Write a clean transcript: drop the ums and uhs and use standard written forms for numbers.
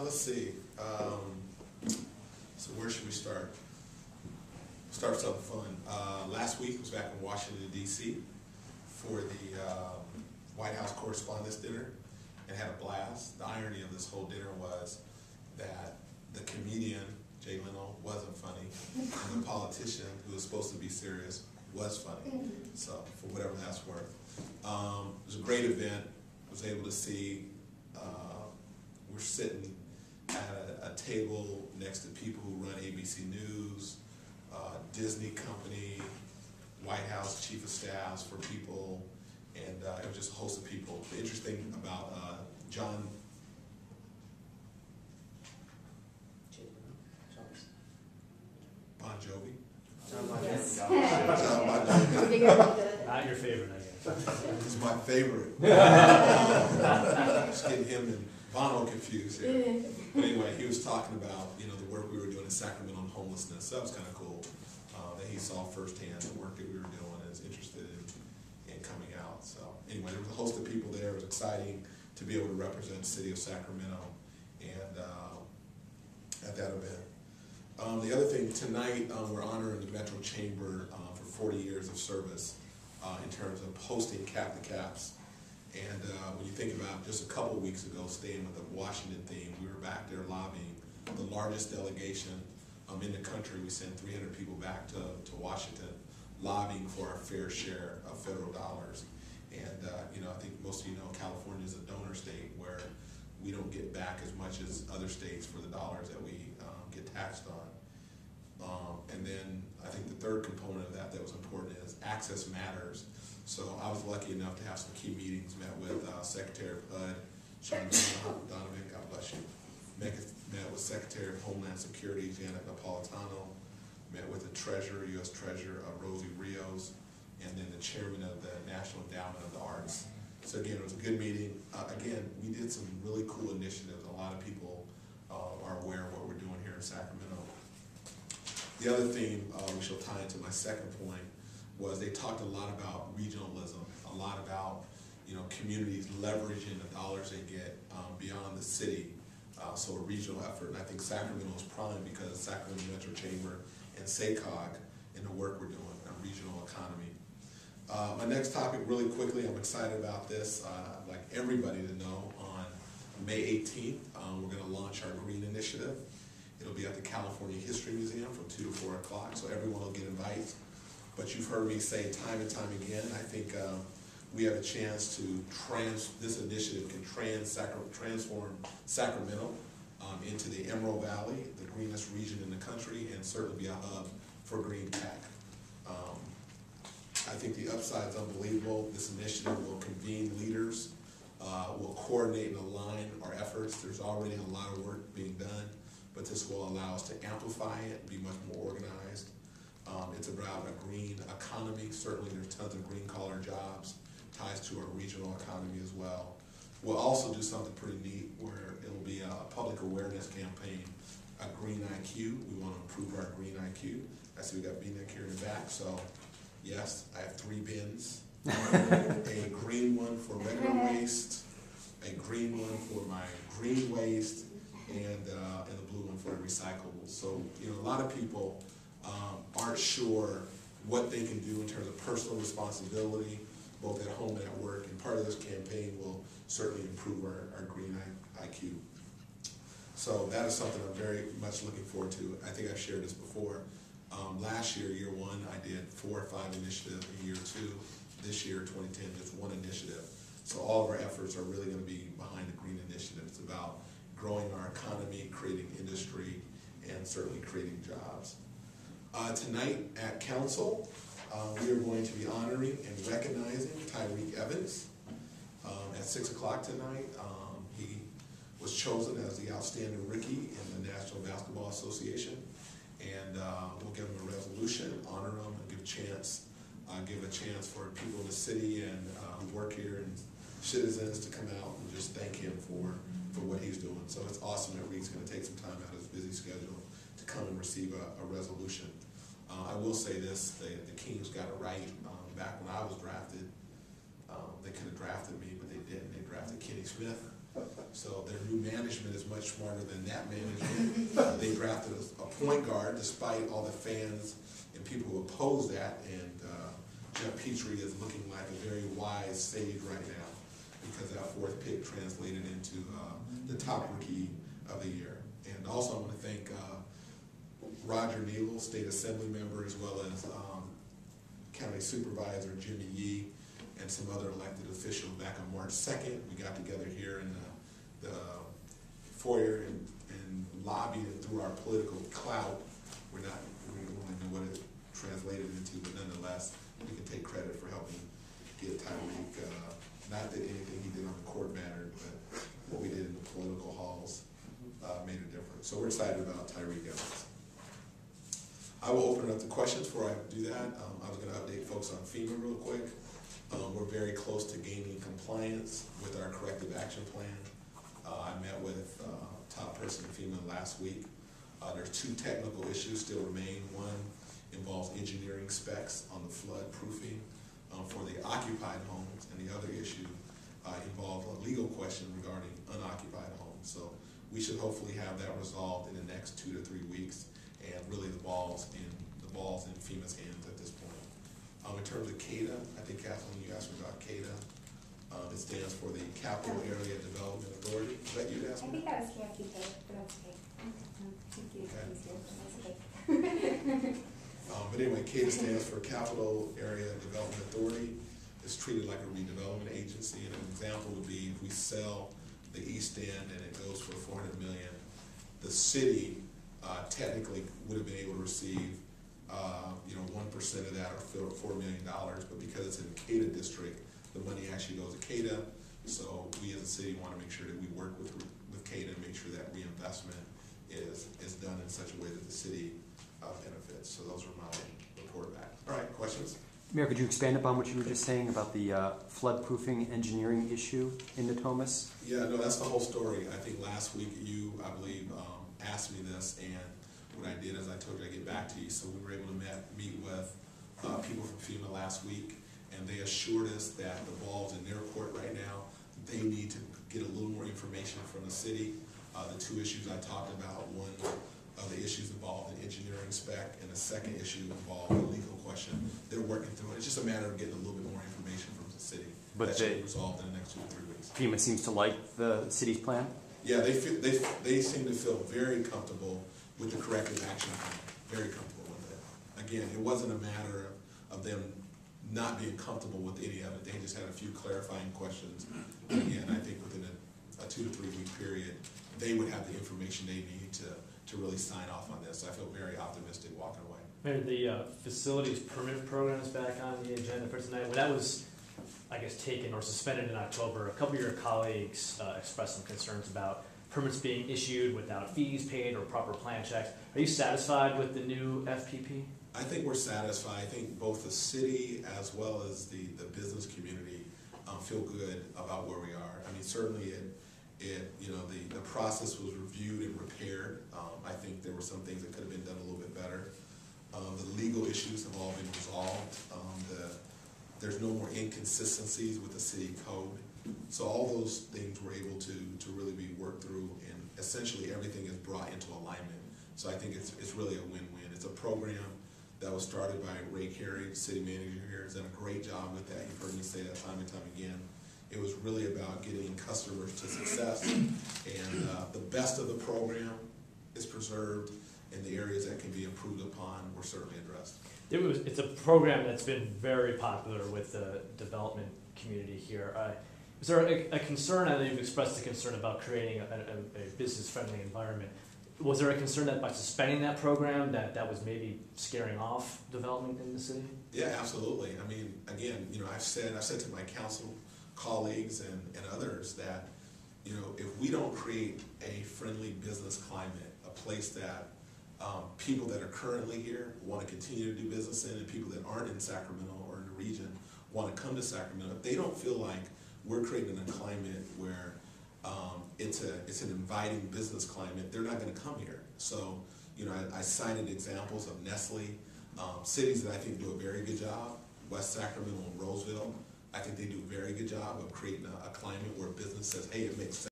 let's see. So where should we start? Start with something fun. Last week I was back in Washington D.C. for the White House Correspondents Dinner and had a blast. The irony of this whole dinner was that the comedian, Jay Leno, wasn't funny, and the politician, who was supposed to be serious, was funny. So, for whatever that's worth. It was a great event. I was able to see, we're sitting at a table next to people who run ABC News, Disney Company, White House Chief of Staffs for people, and it was just a host of people. The interesting about John Bon Jovi. Yes. John Bon Jovi. Not your favorite, I guess. He's my favorite. Just getting him and Bono confused here. But anyway, he was talking about the work we were doing in Sacramento on homelessness. So that was kind of cool that he saw firsthand the work that we were doing and is interested in coming out. So anyway, there was a host of people there. It was exciting to be able to represent the city of Sacramento and at that event. The other thing, tonight we're honoring the Metro Chamber for 40 years of service in terms of hosting Cap to Caps. And when you think about just a couple weeks ago, staying with the Washington theme, we were back there lobbying the largest delegation in the country. We sent 300 people back to Washington lobbying for our fair share of federal dollars. And I think most of you know California is a donor state where we don't get back as much as other states for the dollars that we get taxed on. And then I think the third component of that was important is access matters. So I was lucky enough to have some key meetings, met with Secretary of HUD, Sean Donovan, God bless you. Met with Secretary of Homeland Security, Janet Napolitano, met with the Treasurer, U.S. Treasurer, Rosie Rios, and then the Chairman of the National Endowment of the Arts. So again, it was a good meeting. Again, we did some really cool initiatives. A lot of people are aware of what we're doing here in Sacramento. The other theme, which will tie into my second point, was they talked a lot about regionalism, a lot about communities leveraging the dollars they get beyond the city, so a regional effort. And I think Sacramento is prime because of Sacramento Metro Chamber and SACOG and the work we're doing, a regional economy. My next topic, really quickly, I'm excited about this. I'd like everybody to know on May 18th, we're going to launch our Green Initiative. It'll be at the California History Museum from 2 to 4 o'clock, so everyone will get invites. But you've heard me say time and time again, I think we have a chance to this initiative can transform Sacramento into the Emerald Valley, the greenest region in the country, and certainly be a hub for green tech. I think the upside is unbelievable. This initiative will convene leaders, will coordinate and align our efforts. There's already a lot of work being done, but this will allow us to amplify it, be much more organized. It's about a green economy. Certainly there's tons of green collar jobs, ties to our regional economy as well. We'll also do something pretty neat where it'll be a public awareness campaign, a green IQ. We want to improve our green IQ. I see we got BNIC here in the back, so yes, I have 3 bins. A green one for regular waste, a green one for my green waste, and a blue one for the recyclables. So, a lot of people aren't sure what they can do in terms of personal responsibility, both at home and at work, and part of this campaign will certainly improve our green IQ. So that is something I'm very much looking forward to. I think I've shared this before. Last year, year 1, I did 4 or 5 initiatives. In year 2, this year, 2010, just 1 initiative. So all of our efforts are really going to be behind the green initiative. It's about growing our economy, creating industry, and certainly creating jobs. Tonight at Council, we are going to be honoring and recognizing Tyreek Evans at 6 o'clock tonight. He was chosen as the outstanding rookie in the National Basketball Association, and we'll give him a resolution, honor him, and give a chance for people in the city and who work here and citizens to come out and just thank him for what he's doing. So it's awesome that Reed's going to take some time out of his busy schedule to come and receive a resolution. I will say this, the Kings got it right. Back when I was drafted, they could have drafted me, but they didn't. They drafted Kenny Smith. So their new management is much smarter than that management. They drafted a point guard despite all the fans and people who oppose that, and Jeff Petrie is looking like a very wise sage right now because that fourth pick translated into the top rookie of the year. And also I want to thank Roger Neal, State Assembly member, as well as County Supervisor Jimmy Yee, and some other elected officials back on March 2nd. We got together here in the foyer and lobbied it through our political clout. We don't really know what it translated into, but nonetheless, we can take credit for helping get Tyreek, not that anything he did on the court mattered, but what we did in the political halls made a difference. So we're excited about Tyreek Evans. I will open it up to questions before I do that. I was going to update folks on FEMA real quick. We're very close to gaining compliance with our corrective action plan. I met with top person in FEMA last week. There's two technical issues still remain. One involves engineering specs on the flood proofing for the occupied homes, and the other issue involves a legal question regarding unoccupied homes. So we should hopefully have that resolved in the next 2 to 3 weeks, and really the ball's in FEMA's hands at this point. In terms of CADA, I think Kathleen, you asked me about CADA. It stands for the Capital Area Development Authority. Is that you asked me? I think that was KFDK, but that's okay. But anyway, CADA stands for Capital Area Development Authority. It's treated like a redevelopment agency, and an example would be if we sell the East End and it goes for $400 million, the city technically would have been able to receive 1% of that, or $4 million, but because it's in the CADA district, the money actually goes to CADA. So we as a city want to make sure that we work with CADA and make sure that reinvestment is done in such a way that the city benefits. So those are my report back. All right, questions? Mayor, could you expand upon what you were just saying about the flood-proofing engineering issue in Natomas? Yeah, no, that's the whole story. I think last week you, I believe, asked me this, and what I did is I told you I'd get back to you. So we were able to meet with people from FEMA last week, and they assured us that the ball's in their court right now. They need to get a little more information from the city. The two issues I talked about, one of the issues involved an engineering spec, and the second issue involved a legal question. They're working through it. It's just a matter of getting a little bit more information from the city. But that should be resolved in the next 2 to 3 weeks. FEMA seems to like the city's plan? Yeah, they seem to feel very comfortable with the corrective action plan. Very comfortable with it. Again, it wasn't a matter of them not being comfortable with any of it. They just had a few clarifying questions. And again, I think within a 2 to 3 week period, they would have the information they need to really sign off on this. So I feel very optimistic walking away. Mayor, the facilities permit program is back on the agenda for tonight. When that was, I guess, taken or suspended in October, a couple of your colleagues expressed some concerns about permits being issued without fees paid or proper plan checks. Are you satisfied with the new FPP? I think we're satisfied. I think both the city as well as the business community feel good about where we are. I mean, certainly the process was reviewed and repaired. I think there were some things that could have been done a little bit better. The legal issues have all been resolved. There's no more inconsistencies with the city code. So all those things were able to really be worked through, and essentially everything is brought into alignment. So I think it's really a win-win. It's a program that was started by Ray Carey, city manager here, has done a great job with that. You've heard me say that time and time again. It was really about getting customers to success, and the best of the program is preserved, and the areas that can be improved upon were certainly addressed. It's a program that's been very popular with the development community here. Is there a concern? I know you've expressed a concern about creating a business-friendly environment. Was there a concern that by suspending that program that was maybe scaring off development in the city? Yeah, absolutely. I mean, again, I've said to my council colleagues and others that, if we don't create a friendly business climate, a place that people that are currently here want to continue to do business in, and people that aren't in Sacramento or in the region want to come to Sacramento, if they don't feel like we're creating a climate where it's an inviting business climate, they're not going to come here. So, I cited examples of Nestle, cities that I think do a very good job, West Sacramento and Roseville. I think they do a very good job of creating a climate where business says, hey, it makes sense.